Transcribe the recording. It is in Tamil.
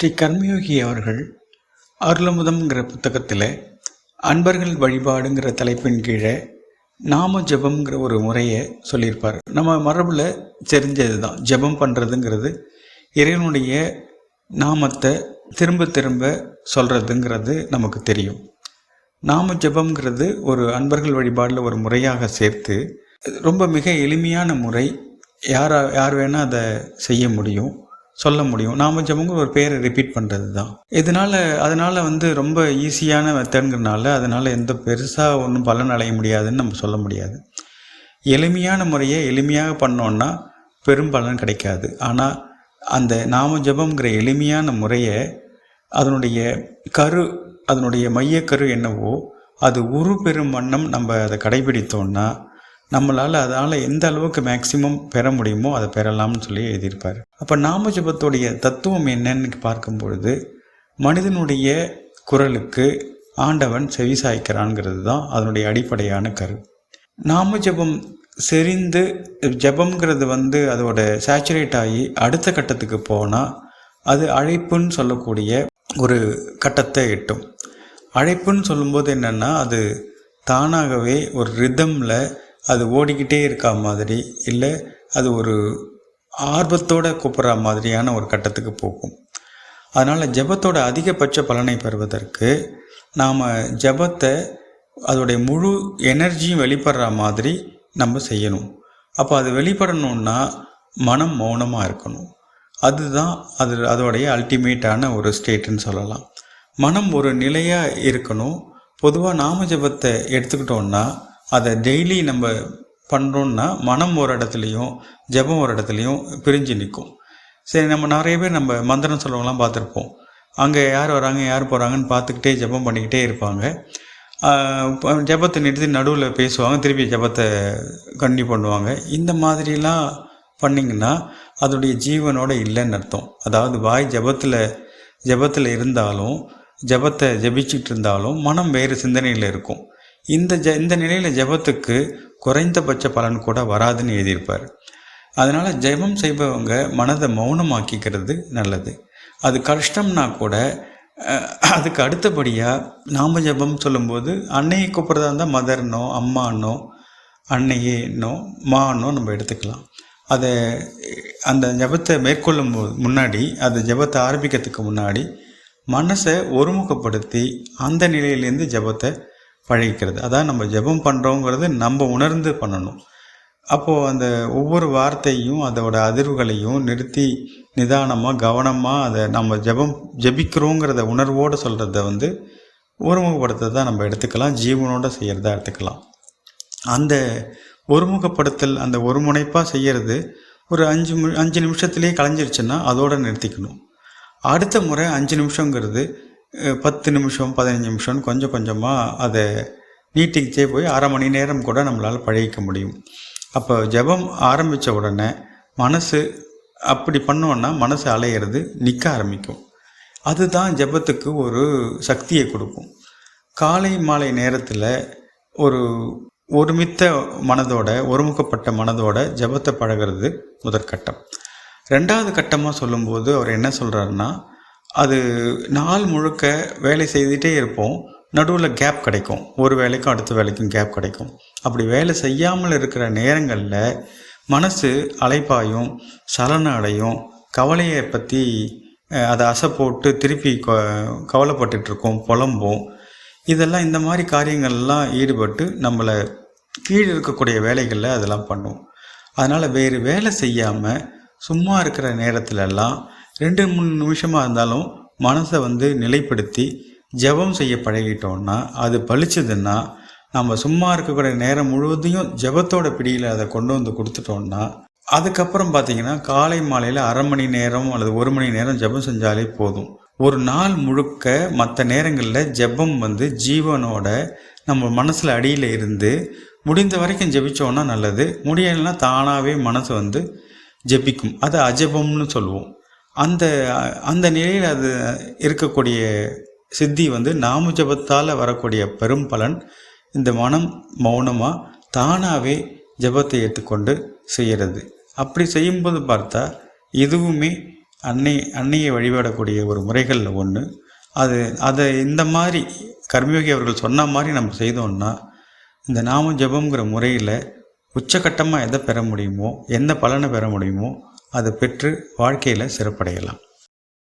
ஸ்ரீ கர்மயோகி அவர்கள் அருளமுதம்ங்கிற புத்தகத்தில் அன்பர்கள் வழிபாடுங்கிற தலைப்பின் கீழே நாம ஜபம்ங்கிற ஒரு முறையை சொல்லியிருப்பார். நம்ம மரபில் தெரிஞ்சது தான். ஜபம் பண்ணுறதுங்கிறது இறைவனுடைய நாமத்தை திரும்ப திரும்ப சொல்கிறதுங்கிறது நமக்கு தெரியும். நாம ஜபம்ங்கிறது ஒரு அன்பர்கள் வழிபாடில் ஒரு முறையாக சேர்த்து ரொம்ப மிக எளிமையான முறை. யார் வேணால் அதை செய்ய முடியும், சொல்ல முடியும். நாம ஜபங்கிற ஒரு பேரை ரிப்பீட் பண்ணுறது தான். அதனால் ரொம்ப ஈஸியான மெத்தட்ங்கிறனால அதனால் எந்த பெருசாக ஒன்றும் பலன் அடைய முடியாதுன்னு நம்ம சொல்ல முடியாது. எளிமையான முறையை எளிமையாக பண்ணோன்னா பெரும் பலன் கிடைக்காது. ஆனால் அந்த நாம ஜபங்கிற எளிமையான முறையை அதனுடைய மையக்கரு என்னவோ அது உரு பெரும் வண்ணம் நம்ம அதை கடைபிடித்தோன்னா அதனால் எந்த அளவுக்கு மேக்சிமம் பெற முடியுமோ அதை பெறலாம்னு சொல்லி எழுதியிருப்பார். அப்போ நாம ஜபத்துடைய தத்துவம் என்னன்னு பார்க்கும் பொழுது, மனிதனுடைய குரலுக்கு ஆண்டவன் செவிசாய்க்கிறான்ங்கிறது தான் அதனுடைய அடிப்படையான கரு. நாம ஜபம் செறிந்து ஜபம்ங்கிறது அதோட சேச்சுரேட் ஆகி அடுத்த கட்டத்துக்கு போனால் அது அழைப்புன்னு சொல்லக்கூடிய ஒரு கட்டத்தை எட்டும். அழைப்புன்னு சொல்லும்போது என்னென்னா, அது தானாகவே ஒரு ரிதமில் அது ஓடிக்கிட்டே இருக்கா மாதிரி, இல்லை அது ஒரு ஆர்வத்தோடு கூப்பிட்ற மாதிரியான ஒரு கட்டத்துக்கு போகும். அதனால் ஜபத்தோட அதிகபட்ச பலனை பெறுவதற்கு நாம் ஜபத்தை அதோடைய முழு எனர்ஜியும் வெளிப்படுற மாதிரி நம்ம செய்யணும். அப்போ அது வெளிப்படணுன்னா மனம் மௌனமாக இருக்கணும். அதுதான் அதோடைய அல்டிமேட்டான ஒரு ஸ்டேட்டுன்னு சொல்லலாம். மனம் ஒரு நிலையாக இருக்கணும். பொதுவாக நாம ஜபத்தை எடுத்துக்கிட்டோன்னா அதை டெய்லி நம்ம பண்ணுறோன்னா மனம் ஒரு இடத்துலையும் ஜபம் ஒரு இடத்துலையும் பிரிஞ்சு நிற்கும். சரி, நம்ம நிறைய பேர் நம்ம மந்திரம் சொல்லுவங்களாம் பார்த்துருப்போம். அங்கே யார் வராங்க யார் போகிறாங்கன்னு பார்த்துக்கிட்டே ஜபம் பண்ணிக்கிட்டே இருப்பாங்க. ஜபத்தை நிறுத்தி நடுவில் பேசுவாங்க, திருப்பி ஜபத்தை கண்டினியூ பண்ணுவாங்க. இந்த மாதிரிலாம் பண்ணிங்கன்னா அதோடைய ஜீவனோட இல்லைன்னு அர்த்தம். அதாவது வாய் ஜபத்தில் இருந்தாலும் ஜபத்தை ஜபிச்சுட்டு இருந்தாலும் மனம் வேறு சிந்தனையில் இருக்கும். இந்த நிலையில் ஜபத்துக்கு குறைந்தபட்ச பலன் கூட வராதுன்னு எழுதியிருப்பார். அதனால் ஜபம் செய்பவங்க மனதை மௌனமாக்கிக்கிறது நல்லது. அது கஷ்டம்னா கூட அதுக்கு அடுத்தபடியாக நாம ஜபம் சொல்லும்போது அன்னையை கூப்பிட்றதா இருந்தால் மதர்னோ அம்மானோ அன்னையேனோ மானோ நம்ம எடுத்துக்கலாம். அந்த ஜபத்தை மேற்கொள்ளும் முன்னாடி, அந்த ஜபத்தை ஆரம்பிக்கிறதுக்கு முன்னாடி மனசை ஒருமுகப்படுத்தி அந்த நிலையிலேருந்து ஜபத்தை பழகிக்கிறது. அதான் நம்ம ஜபம் பண்ணுறோங்கிறது நம்ம உணர்ந்து பண்ணணும். அப்போது அந்த ஒவ்வொரு வார்த்தையும் அதோட அதிர்வுகளையும் நிறுத்தி நிதானமாக கவனமாக அதை நம்ம ஜபிக்கிறோங்கிறத உணர்வோடு சொல்கிறத ஒருமுகப்படுத்த தான் நம்ம எடுத்துக்கலாம். ஜீவனோடு செய்கிறதா எடுத்துக்கலாம். அந்த ஒருமுகப்படுத்தல், அந்த ஒருமுனைப்பாக செய்கிறது ஒரு 5 நிமிஷத்துலேயே கலைஞ்சிருச்சுன்னா அதோடு நிறுத்திக்கணும். அடுத்த முறை 5 நிமிஷங்கிறது 10 நிமிஷம் 15 நிமிஷம்னு கொஞ்சம் கொஞ்சமாக அதை நீட்டிக்கிட்டே போய் அரை மணி நேரம் கூட நம்மளால் பழகிக்க முடியும். அப்போ ஜபம் ஆரம்பித்த உடனே அப்படி பண்ணோன்னா மனசு அலையிறது நிற்க ஆரம்பிக்கும். அதுதான் ஜபத்துக்கு ஒரு சக்தியை கொடுக்கும். காலை மாலை நேரத்தில் ஒருமித்த மனதோட ஒருமுகப்பட்ட மனதோட ஜபத்தை பழகிறது முதற்கட்டம். 2வது கட்டமாக சொல்லும்போது அவர் என்ன சொல்கிறாருன்னா, அது நாள் முழுக்க வேலை செய்துகிட்டே இருப்போம், நடுவில் கேப் கிடைக்கும். ஒரு வேலைக்கும் அடுத்த வேலைக்கும் கேப் கிடைக்கும். அப்படி வேலை செய்யாமல் இருக்கிற நேரங்களில் மனசு அலைப்பாயும், சலனம் அடையும், கவலையை பற்றி அதை அசை போட்டு திருப்பி கவலைப்பட்டுருக்கோம், புலம்போம். இதெல்லாம் இந்த மாதிரி காரியங்கள்லாம் ஈடுபட்டு நம்மளை கீழே இருக்கக்கூடிய வேலைகளில் அதெல்லாம் பண்ணுவோம். அதனால் வேறு வேலை செய்யாமல் சும்மா இருக்கிற நேரத்திலெல்லாம் 2-3 நிமிஷமாக இருந்தாலும் மனசை நிலைப்படுத்தி ஜபம் செய்ய பழகிட்டோன்னா, அது பழிச்சதுன்னா, நம்ம சும்மா இருக்கக்கூடிய நேரம் முழுவதையும் ஜபத்தோட பிடியில் அதை கொண்டு கொடுத்துட்டோன்னா, அதுக்கப்புறம் பார்த்திங்கன்னா காலை மாலையில் அரை மணி நேரம் அல்லது 1 மணி நேரம் ஜபம் செஞ்சாலே போதும். ஒரு நாள் முழுக்க மற்ற நேரங்களில் ஜபம் ஜீவனோட நம்ம மனசில் அடியில் இருந்து முடிந்த வரைக்கும் ஜபிச்சோன்னா நல்லது. முடியலைன்னா தானாகவே மனசு ஜபிக்கும். அது அஜபம்னு சொல்லுவோம். அந்த நிலையில் அது இருக்கக்கூடிய சித்தி நாம ஜபத்தால் வரக்கூடிய பெரும் பலன். இந்த மனம் மௌனமாக தானாகவே ஜபத்தை ஏற்றுக்கொண்டு செய்கிறது. அப்படி செய்யும்போது பார்த்தா எதுவுமே அன்னையை வழிபடக்கூடிய ஒரு முறைகளில் ஒன்று. அதை இந்த மாதிரி கர்மயோகி அவர்கள் சொன்ன மாதிரி நம்ம செய்தோம்னா இந்த நாம ஜபம்ங்கிற முறையில் உச்சகட்டமாக எதை பெற முடியுமோ, எந்த பலனை பெற முடியுமோ அதை பெற்று வாழ்க்கையில் சிறப்படையலாம்.